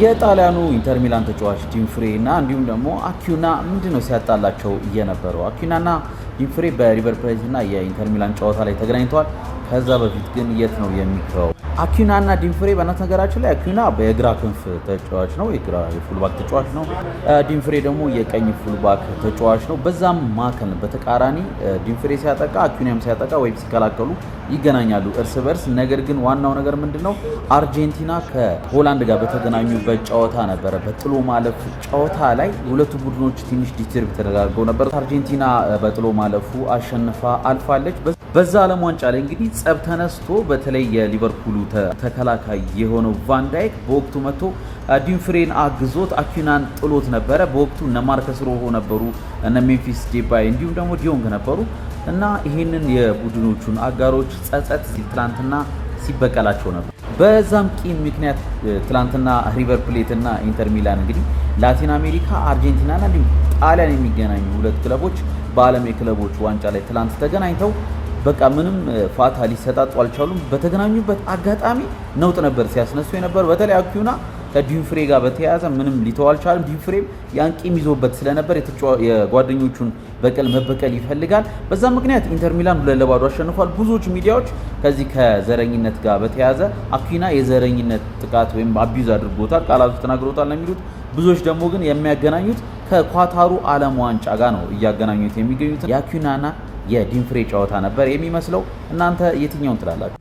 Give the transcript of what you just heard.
የጣሊያኑ ኢንተር ሚላን ተጫዋች ዲንፍሬ እና እንዲሁም ደግሞ አኪዩና ምንድነው ሲያጣላቸው የነበረው? አኪዩናና ዲንፍሬ በሪቨር ፕሌት እና የኢንተር ሚላን ጨዋታ ላይ ተገናኝተዋል። ከዛ በፊት ግን የት ነው የሚከው? አኪዩናና ዲንፍሬ በነገራችን ላይ አኪዩና በግራ ክንፍ ተጫዋች ነው፣ የፉልባክ ተጫዋች ነው። ዲንፍሬ ደግሞ የቀኝ ፉልባክ ተጫዋች ነው። በዛም ማከል በተቃራኒ ዲንፍሬ ሲያጠቃ አኪዩናም ሲያጠቃ ወይም ሲከላከሉ ይገናኛሉ እርስ በርስ። ነገር ግን ዋናው ነገር ምንድነው አርጀንቲና ከሆላንድ ጋር በተገናኙበት ጨዋታ ነበረ። በጥሎ ማለፍ ጨዋታ ላይ ሁለቱ ቡድኖች ትንሽ ዲስተርብ ተደርገው ነበር። አርጀንቲና በጥሎ ማለፉ አሸንፋ አልፋለች። በዛ ዓለም ዋንጫ ላይ እንግዲህ ጸብ ተነስቶ በተለይ የሊቨርፑሉ ተከላካይ የሆነው ቫን ዳይክ በወቅቱ መጥቶ ዲንፍሬን አግዞት አኪዩናን ጥሎት ነበረ። በወቅቱ እነ ማርከስ ሮሆ ነበሩ፣ እነ ሜምፊስ ዴፓይ እንዲሁም ደግሞ ዲዮንግ ነበሩ እና ይህንን የቡድኖቹን አጋሮች ጸጸት ትላንትና ሲበቀላቸው ነበር። በዛም ቂም ምክንያት ትላንትና ሪቨር ፕሌት እና ኢንተር ሚላን እንግዲህ ላቲን አሜሪካ አርጀንቲናና እንዲሁም ጣሊያን የሚገናኙ ሁለት ክለቦች በዓለም የክለቦች ዋንጫ ላይ ትላንት ተገናኝተው በቃ ምንም ፋታ ሊሰጣጡ አልቻሉም። በተገናኙበት አጋጣሚ ነውጥ ነበር ሲያስነሱ የነበር። በተለይ አኪዩና ከዲንፍሬ ጋር በተያያዘ ምንም ሊተው አልቻለም። ዲንፍሬም ያን ቂም ይዞበት ስለነበር የጓደኞቹን በቀል መበቀል ይፈልጋል። በዛ ምክንያት ኢንተር ሚላን 2-0 አሸንፏል። ብዙዎች ሚዲያዎች ከዚህ ከዘረኝነት ጋር በተያያዘ አኪዩና የዘረኝነት ጥቃት ወይም አቢዩዝ አድርጎታል፣ ቃላቱ ተናግሮታል ነው የሚሉት። ብዙዎች ደግሞ ግን የሚያገናኙት ከኳታሩ ዓለም ዋንጫ ጋር ነው እያገናኙት የሚገኙት። የአኪዩናና የዲንፍሬ ጨዋታ ነበር የሚመስለው። እናንተ የትኛውን ትላላችሁ?